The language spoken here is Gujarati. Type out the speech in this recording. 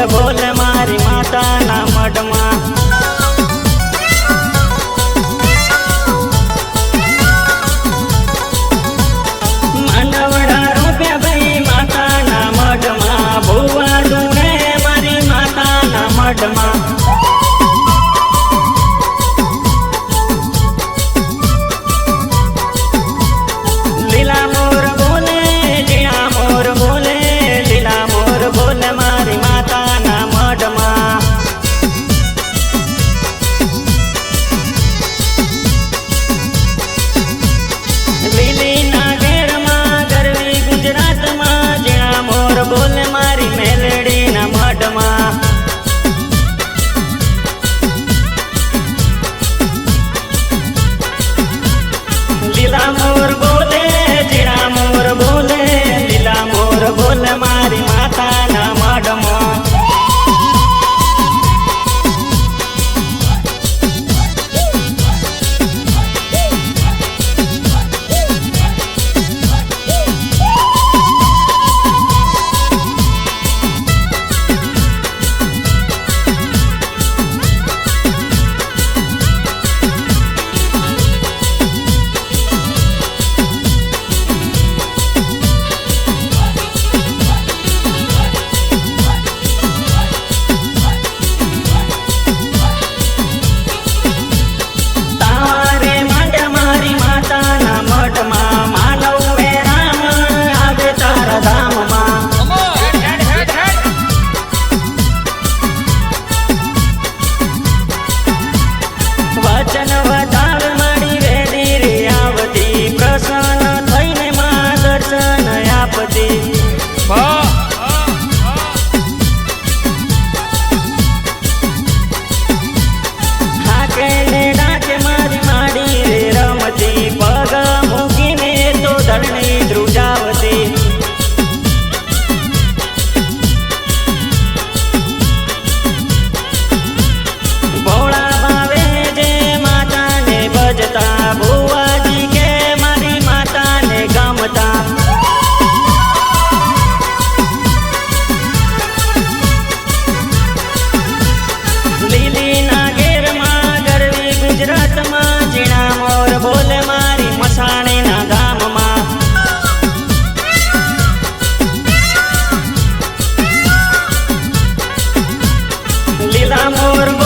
બોલ મારી માતાના મઢમાં માંડવડા રૂપિયા ભાઈ માતાના મઢમાં ભુવા ડુંગરે મારી માતાના મઢમાં લીલા મોર બોલે જીણા મોર બોલે લીલા મોર બોલે મારી માતાના મઢમાં લીલીના ઘેરમાં ગરવી ગુજરાતમાં જીણા મોર બોલે મારી મેલડીના મઢમાં લીલા મોર બોલે જીણા મોર બોલે લીલા મોર બોલે મારી માતાના મઢમાં વચન વધાવે મારી વેદી રે આવતી પ્રસન્ન થઈને માં દર્શન આપતી હાકે ને ડાકે મારી માડી રે રમતી પગ મૂકીને તો ધરણી ધ્રુજાવતી ભુવાજી કે મારી માતાને ગમતા લીલીના ઘેરમાં ગરવી ગુજરાતમાં જીણા મોર બોલે મારી મસાણીના ગામમાં લીલા મોર